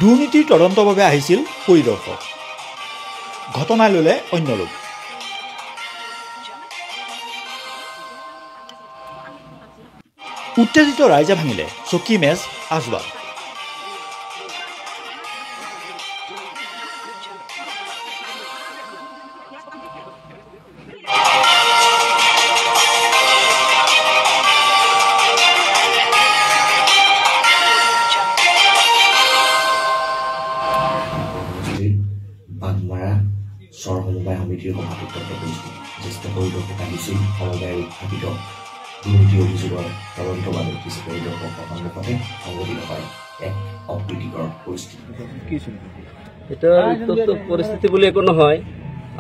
দুৰ্নীতিৰ তদন্তৰ বাবে আহিছিল পৰিদৰ্শক ঘটনাই ল'লে অন্য লোক উত্তেজিত ৰাইজে ভাঙিলে চকী মেজ আজবাব বাগমাৰা স্বৰ সমবায় সমিতিৰ সভাপতি জ্যেষ্ঠ পৰিদৰ্শক আহিছিল সমবায়ৰ উত্থাপিত দুৰ্নীতি অভিযোগৰ তদন্তৰ বাবে কিছু পৰিদৰ্শকৰ সন্মুখতে সংঘটিত হয় এক অপ্ৰীতিকৰ পৰিস্থিতি এটা পৰিস্থিতি বুলি একো নহয়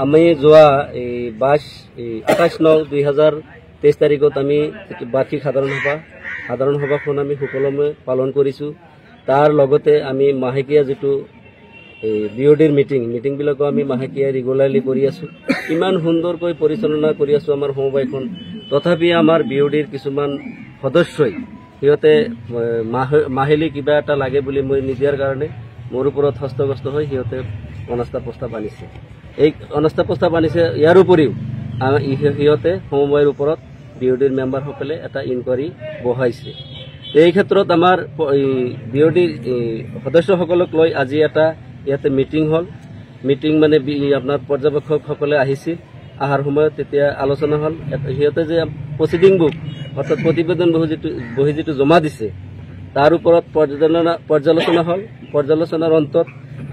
আমি যোৱা 28/9/2023 তাৰিখত আমি বাৰ্ষিক সাধাৰণ সভাখন আমি সুকলমে পালন কৰিছোঁ তাৰ লগতে আমি মাহেকীয়া যেটো বিওডিৰ মিটিংবিলাকো আমি মাহেকীয়া ৰেগুলাৰলি কৰি আছো ইমান সুন্দৰকৈ পৰিচালনা কৰি আছো আমাৰ সমবায়খন তথাপি আমাৰ বিওডিৰ কিছুমান সদস্যই সিহঁতে মাহিলী কিবা এটা লাগে বুলি মই নিদিয়াৰ কাৰণে মোৰ ওপৰত হস্তগস্ত হৈ সিহঁতে অনাস্থা প্ৰস্তাৱ আনিছে এই অনাস্থা প্ৰস্তাৱ আনিছে ইয়াৰ উপৰিও সিহঁতে সমবায়ৰ ওপৰত বিওডিৰ মেম্বাৰসকলে এটা ইনকুৱাৰী বহাইছে এই ক্ষেত্ৰত আমাৰ বিওডিৰ সদস্যসকলক লৈ আজি এটা ইয়াতে মিটিং মানে আপোনাৰ পৰ্যবেক্ষকসকলে আহিছিল আহাৰ সময়ত তেতিয়া আলোচনা হল সিহঁতে যে প্ৰচিডিং বুক অৰ্থাৎ প্ৰতিবেদন বহি যেটো জমা দিছে তাৰ ওপৰত পৰ্যালোচনা হল পৰ্যালোচনাৰ অন্তত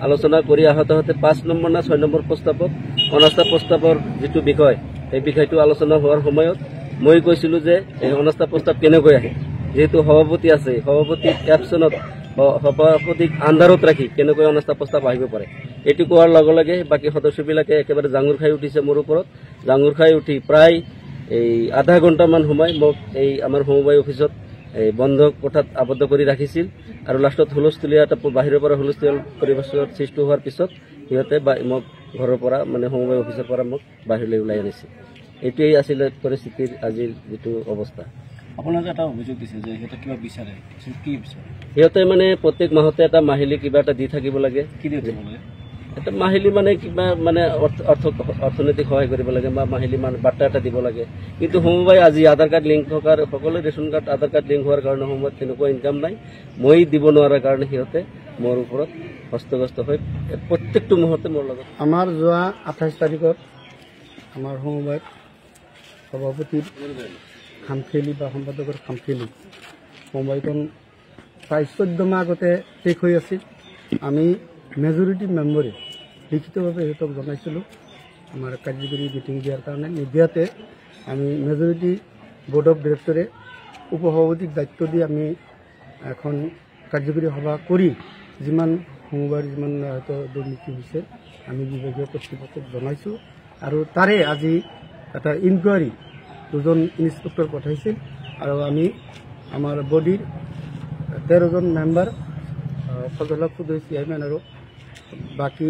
আলোচনা কৰি আহতে 5 নম্বৰ না 6 নম্বৰ প্ৰস্তাৱত অনাস্থা প্ৰস্তাৱৰ যেটো বিষয় এই বিষয়টো আলোচনা হোৱাৰ সময়ত মই কৈছিলো যে এই অনাস্থা প্ৰস্তাৱ কেনেকৈ আহে যেহেতু সভাপতি আছে সভাপতি এপচনত সভাপতিক আন্ধাৰত ৰাখি কেনেকৈ অনাস্থা প্ৰস্তাৱ আহিব পাৰে এটি কোৱাৰ লগে লগে বাকি সদস্যবিলাকে একেবাৰে জাঙুৰ খাই উঠিছে মোৰ ওপৰত জাঙুৰ খাই উঠি প্ৰায় এই আধা ঘণ্টামান সময় মোক এই আমাৰ সমবায় অফিচত এই বন্ধ কোঠাত আবদ্ধ কৰি ৰাখিছিল আৰু লাষ্টত হুলস্থুলীয়া এটা বাহিৰৰ পৰা হুলস্থুলীয়া পৰিবেশৰ সৃষ্টি হোৱাৰ পিছত সিহঁতে মোক ঘৰৰ পৰা মানে সমবায় অফিচৰ পৰা মোক বাহিৰলৈ ওলাই আনিছে এটোই আছিল পৰিস্থিতিৰ আজিৰ যেটো অৱস্থা আপোনালোকে এটা অভিযোগ দিছে যে এটা কিবা বিচাৰে কি বিচাৰে সিহঁতে মানে প্ৰত্যেক মাহতে এটা মাহিলী কিবা এটা দি থাকিব লাগে কি দিব লাগে এটা মাহিলী মানে কিবা মানে অৰ্থনৈতিক সহায় কৰিব লাগে বা মাহিলী মানে বাৰ্তা এটা দিব লাগে কিন্তু সমবায় আজি আধাৰ কাৰ্ড লিংক থকাৰ সকলো ৰেচন কাৰ্ড আধাৰ কাৰ্ড লিংক হোৱাৰ কাৰণে সমবায়ত তেনেকুৱা ইনকাম নাই মই দিব নোৱাৰাৰ কাৰণে সিহঁতে মোৰ ওপৰত হস্তগস্ত হৈ প্ৰত্যেকটো মুহূৰ্তে মোৰ লগত আমাৰ যোৱা 28 তাৰিখত আমাৰ সমবায়ত সভাপতিৰ খামখেলি বা সম্পাদকৰ খামখেলি সমবায়খন প্ৰায় 14 মাহ আগতে শেষ হৈ আছিল আমি মেজৰিটি মেম্বাৰে লিখিতভাৱে সিহঁতক জনাইছিলোঁ আমাৰ কাৰ্যকৰী মিটিং দিয়াৰ কাৰণে নিদিয়াতে আমি মেজৰিটি বোৰ্ড অফ ডিৰেক্টৰে উপসভাপতিক দায়িত্ব দি আমি এখন কাৰ্যকৰী সভা কৰি যিমান সমবায়ৰ যিমান হয়তো দুৰ্নীতি হৈছে আমি বিভাগীয় কৰ্তৃপক্ষক জনাইছোঁ আৰু তাৰে আজি এটা ইনকুৱাৰী দুজন ইনস্পেক্টৰ পঠাইছিল আৰু আমি আমাৰ বডিৰ 13 জন মেম্বাৰ সদস্য চেয়াৰমেন আৰু বাকি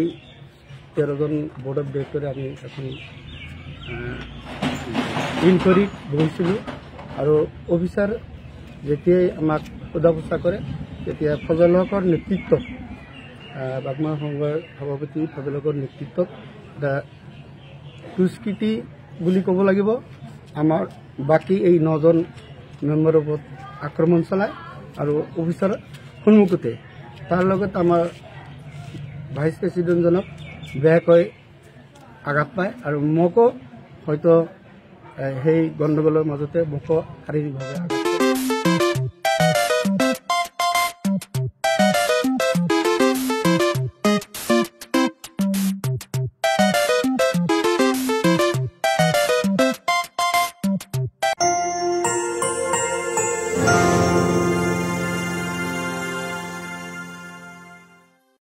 13 জন বোৰ্ড অফ ডিৰেক্টৰে আমি এখন ইনকুৱাৰী বহিছিলোঁ আৰু অফিচাৰ যেতিয়াই আমাক সোধা পোছা কৰে তেতিয়া ফজল হকৰ নেতৃত্বত বাগমাৰা সমবায়ৰ সভাপতি ফজল হকৰ নেতৃত্বত এটা দুষ্কৃতি বুলি ক'ব লাগিব আমাৰ বাকি এই 9 জন মেম্বাৰৰ ওপৰত আক্ৰমণ চলায় আৰু অফিচাৰ সন্মুখতে তাৰ লগত আমাৰ ভাইচ প্ৰেচিডেণ্টজনক বেয়াকৈ আঘাত পায় আৰু মোকো হয়তো সেই গণ্ডগোলৰ মাজতে মোকো শাৰীৰিকভাৱে